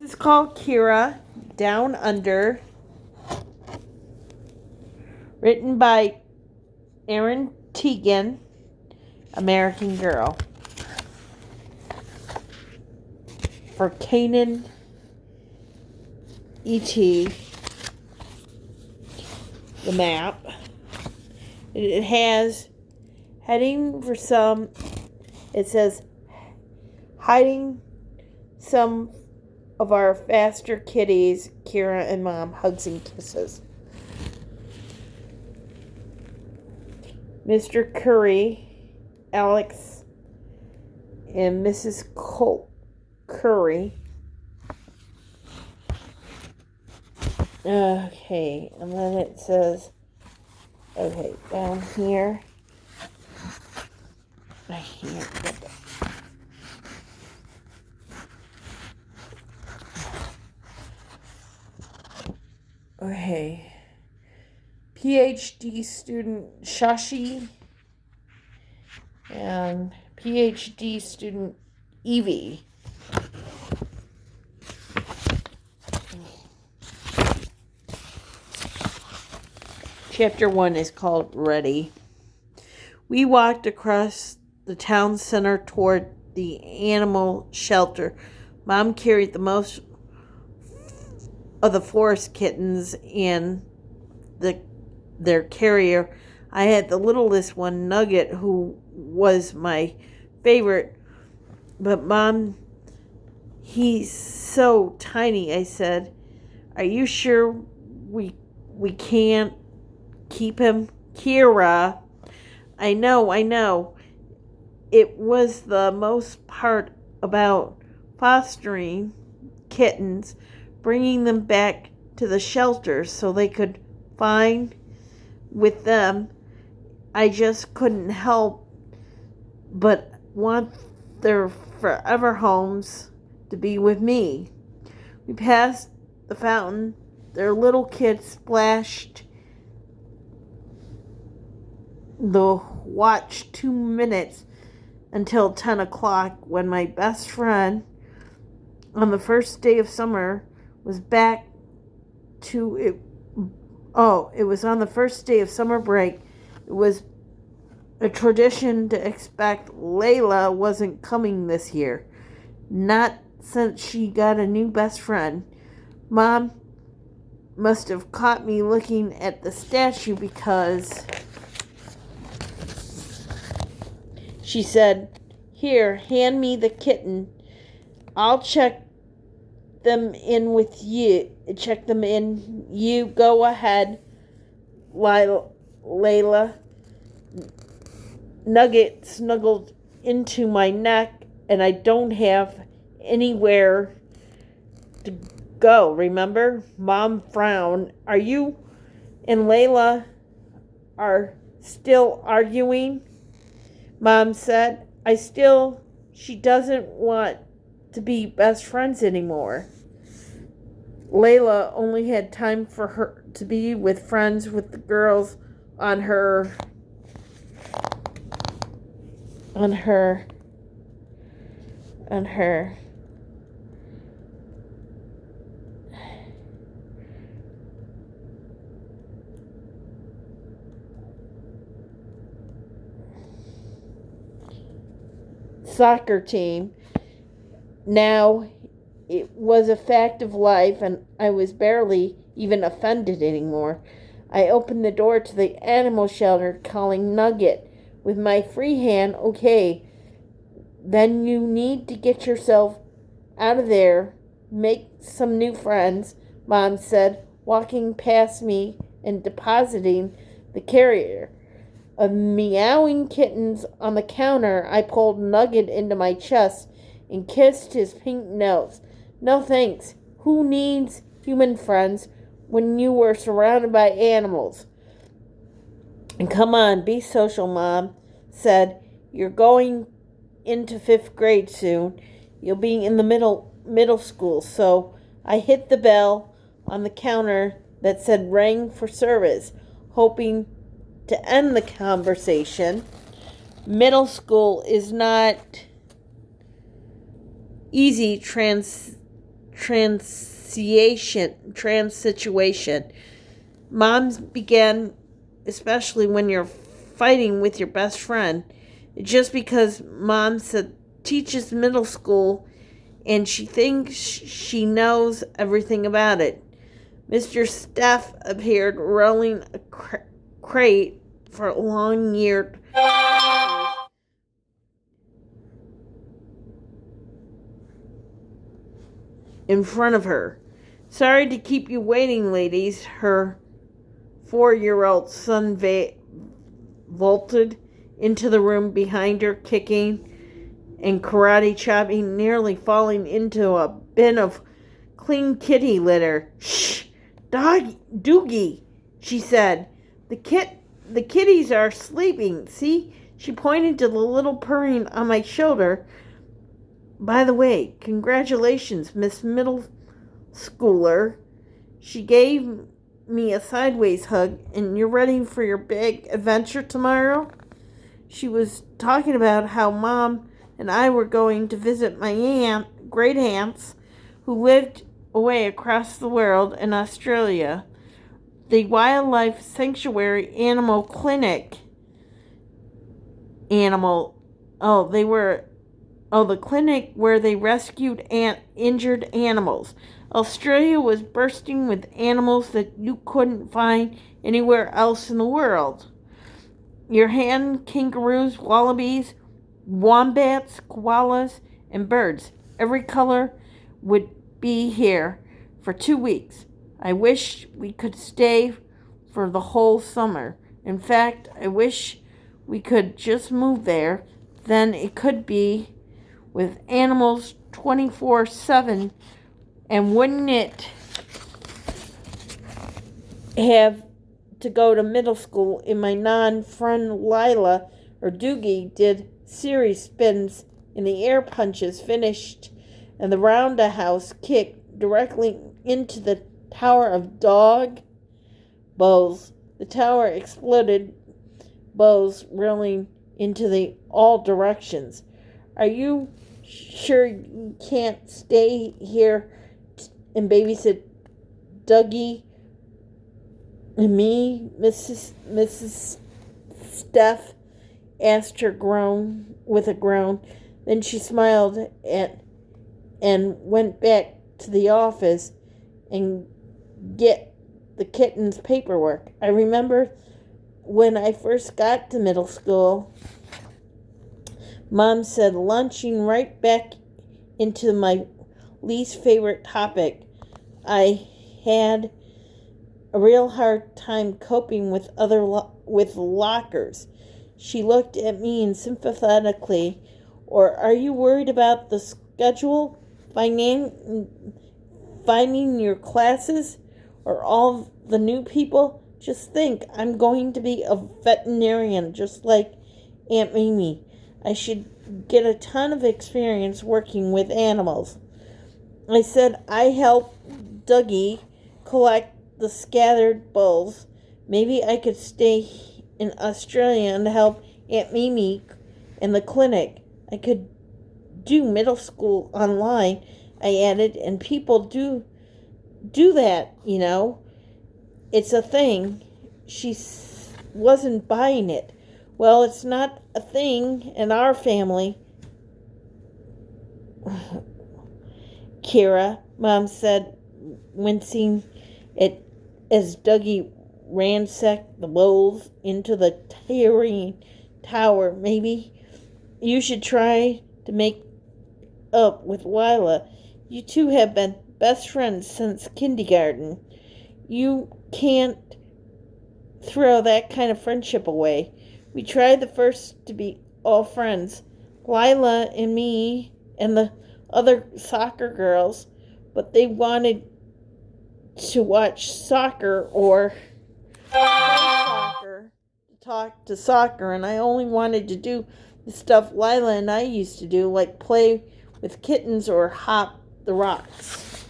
It's called Kira, Down Under, written by Erin Teagan, American Girl. For Kanan E.T., the map. It has heading for some. It says hiding some of our faster kitties, Kira and Mom, hugs and kisses. Mr. Curry, Alex, and Mrs. Curry. Okay, and then it says, okay, down here. I can't get it. Okay. PhD student Shashi and PhD student Evie. Chapter 1 is called Ready. We walked across the town center toward the animal shelter. Mom carried the most of the forest kittens in their carrier. I had the littlest one, Nugget, who was my favorite. But Mom, he's so tiny, I said. Are you sure we can't keep him? Kira, I know. It was the most part about fostering kittens, bringing them back to the shelter so they could find with them. I just couldn't help but want their forever homes to be with me. We passed the fountain. Their little kid splashed the watch 2 minutes until 10 o'clock when my best friend on the first day of summer was back to it. Oh, it was on the first day of summer break. It was a tradition to expect Layla wasn't coming this year. Not since she got a new best friend. Mom must have caught me looking at the statue because she said, "Here, hand me the kitten. I'll check them in with you. Check them in. You go ahead, Layla." Nugget snuggled into my neck, and I don't have anywhere to go, remember? Mom frowned. Are you and Layla are still arguing? Mom said, she doesn't want to be best friends anymore. Layla only had time for her to be with friends with the girls on her soccer team. Now it was a fact of life, and I was barely even offended anymore. I opened the door to the animal shelter, calling Nugget with my free hand. "Okay, then you need to get yourself out of there. Make some new friends," Mom said, walking past me and depositing the carrier of meowing kittens on the counter. I pulled Nugget into my chest and kissed his pink nose. "No thanks. Who needs human friends when you were surrounded by animals?" "And come on, be social," Mom said. "You're going into 5th grade soon. You'll be in the middle school." So I hit the bell on the counter that said "rang for service," hoping to end the conversation. Middle school is not easy transsituation. Moms began, especially when you're fighting with your best friend. Just because mom teaches middle school and she thinks she knows everything about it. Mr. Steph appeared rolling a crate for a long-eared in front of her. Sorry to keep you waiting, ladies. Her 4-year-old son vaulted into the room behind her, kicking and karate chopping, nearly falling into a bin of clean kitty litter. Shh, Doogie, she said. The kitties are sleeping. See? She pointed to the little purring on my shoulder. By the way, congratulations, Miss Middle Schooler. She gave me a sideways hug. And you're ready for your big adventure tomorrow? She was talking about how Mom and I were going to visit my great aunts who lived away across the world in Australia. The Wildlife Sanctuary Animal Clinic the clinic where they rescued injured animals. Australia was bursting with animals that you couldn't find anywhere else in the world. Your hand kangaroos, wallabies, wombats, koalas, and birds. Every color would be here for 2 weeks. I wish we could stay for the whole summer. In fact, I wish we could just move there. Then it could be with animals 24/7. And wouldn't it have to go to middle school if my non-friend Lila or Doogie did series spins in the air punches finished and the roundhouse kick directly into the tower of dog bows. The tower exploded, bows rolling into all directions. Are you sure you can't stay here and babysit Dougie and me? Mrs. Steph asked her with a groan. Then she smiled and went back to the office and get the kitten's paperwork. I remember when I first got to middle school, Mom said, launching right back into my least favorite topic, I had a real hard time coping with with lockers. She looked at me sympathetically. Or are you worried about the schedule, finding your classes, or all the new people? Just think, I'm going to be a veterinarian just like Aunt Mimi. I should get a ton of experience working with animals. I said I helped Dougie collect the scattered bulls. Maybe I could stay in Australia and help Aunt Mimi in the clinic. I could do middle school online, I added, and people do that, you know. It's a thing. She wasn't buying it. Well, it's not a thing in our family, Kira, Mom said, wincing as Dougie ransacked the bowls into the tearing tower. Maybe you should try to make up with Lila. You two have been best friends since kindergarten. You can't throw that kind of friendship away. We tried the first to be all friends, Lila and me and the other soccer girls, but they wanted to watch soccer or play soccer, talk to soccer, and I only wanted to do the stuff Lila and I used to do, like play with kittens or hop the rocks.